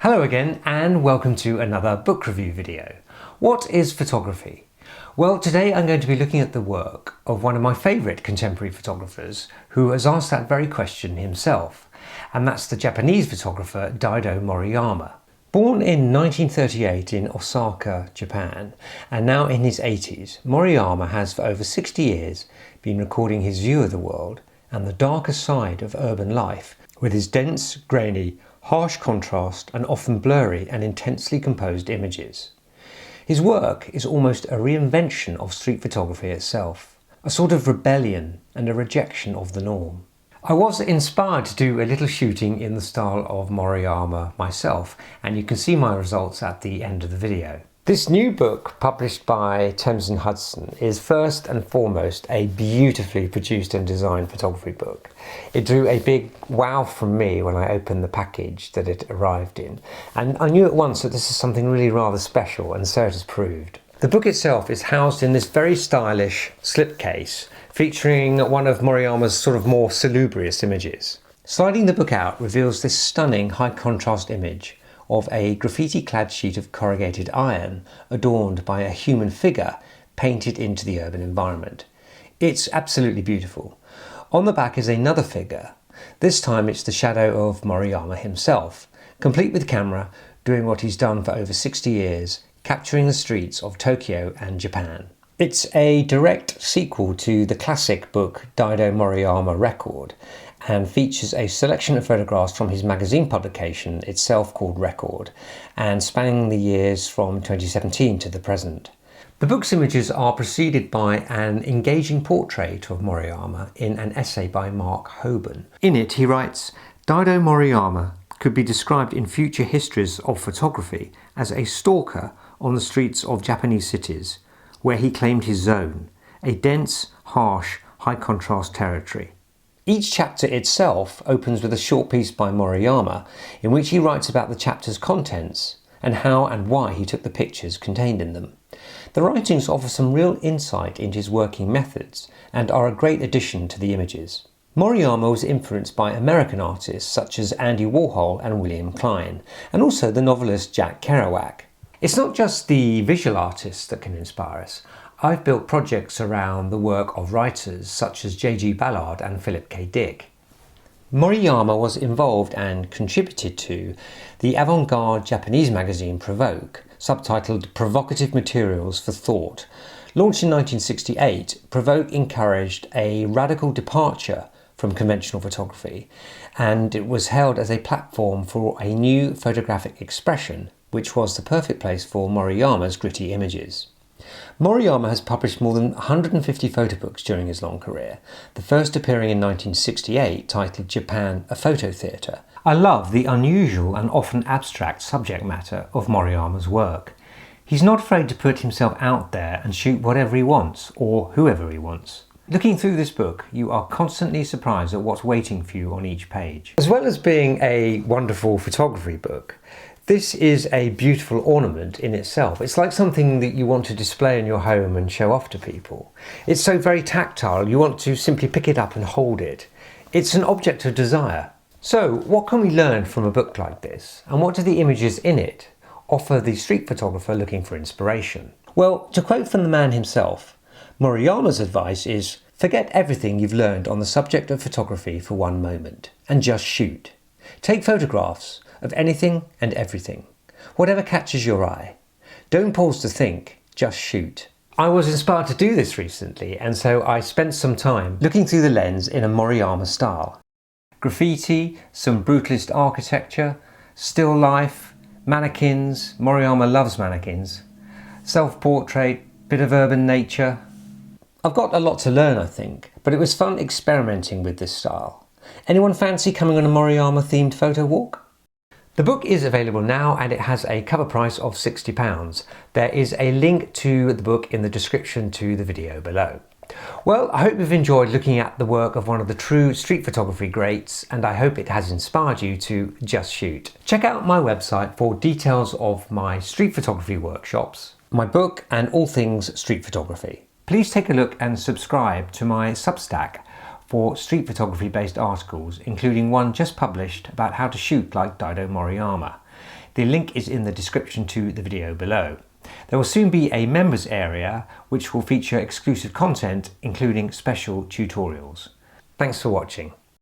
Hello again and welcome to another book review video. What is photography? Well, today I'm going to be looking at the work of one of my favourite contemporary photographers who has asked that very question himself, and that's the Japanese photographer Daido Moriyama. Born in 1938 in Osaka, Japan, and now in his 80s, Moriyama has for over 60 years been recording his view of the world and the darker side of urban life with his dense, grainy, harsh contrast and often blurry and intensely composed images. His work is almost a reinvention of street photography itself, a sort of rebellion and a rejection of the norm. I was inspired to do a little shooting in the style of Moriyama myself, and you can see my results at the end of the video. This new book, published by Thames and Hudson, is first and foremost a beautifully produced and designed photography book. It drew a big wow from me when I opened the package that it arrived in, and I knew at once that this is something really rather special, and so it has proved. The book itself is housed in this very stylish slipcase, featuring one of Moriyama's sort of more salubrious images. Sliding the book out reveals this stunning high contrast image of a graffiti-clad sheet of corrugated iron adorned by a human figure painted into the urban environment. It's absolutely beautiful. On the back is another figure. This time it's the shadow of Moriyama himself, complete with camera, doing what he's done for over 60 years, capturing the streets of Tokyo and Japan. It's a direct sequel to the classic book Daido Moriyama Record, and features a selection of photographs from his magazine publication itself called Record, and spanning the years from 2017 to the present. The book's images are preceded by an engaging portrait of Moriyama in an essay by Mark Hoban. In it he writes, "Daido Moriyama could be described in future histories of photography as a stalker on the streets of Japanese cities, where he claimed his zone, a dense, harsh, high-contrast territory." Each chapter itself opens with a short piece by Moriyama in which he writes about the chapter's contents and how and why he took the pictures contained in them. The writings offer some real insight into his working methods and are a great addition to the images. Moriyama was influenced by American artists such as Andy Warhol and William Klein, and also the novelist Jack Kerouac. It's not just the visual artists that can inspire us. I've built projects around the work of writers such as J.G. Ballard and Philip K. Dick. Moriyama was involved and contributed to the avant-garde Japanese magazine Provoke, subtitled Provocative Materials for Thought. Launched in 1968, Provoke encouraged a radical departure from conventional photography, and it was held as a platform for a new photographic expression, which was the perfect place for Moriyama's gritty images. Moriyama has published more than 150 photo books during his long career, the first appearing in 1968 titled Japan, a Photo Theatre. I love the unusual and often abstract subject matter of Moriyama's work. He's not afraid to put himself out there and shoot whatever he wants, or whoever he wants. Looking through this book, you are constantly surprised at what's waiting for you on each page. As well as being a wonderful photography book, this is a beautiful ornament in itself. It's like something that you want to display in your home and show off to people. It's so very tactile, you want to simply pick it up and hold it. It's an object of desire. So, what can we learn from a book like this? And what do the images in it offer the street photographer looking for inspiration? Well, to quote from the man himself, Moriyama's advice is, "Forget everything you've learned on the subject of photography for one moment, and just shoot. Take photographs of anything and everything, whatever catches your eye. Don't pause to think, just shoot." I was inspired to do this recently, and so I spent some time looking through the lens in a Moriyama style. Graffiti, some brutalist architecture, still life, mannequins, Moriyama loves mannequins, self-portrait, bit of urban nature. I've got a lot to learn, I think, but it was fun experimenting with this style. Anyone fancy coming on a Moriyama themed photo walk? The book is available now and it has a cover price of £60. There is a link to the book in the description to the video below. Well, I hope you've enjoyed looking at the work of one of the true street photography greats, and I hope it has inspired you to just shoot. Check out my website for details of my street photography workshops, my book and all things street photography. Please take a look and subscribe to my Substack for street photography based articles, including one just published about how to shoot like Daido Moriyama. The link is in the description to the video below. There will soon be a members area which will feature exclusive content including special tutorials. Thanks for watching.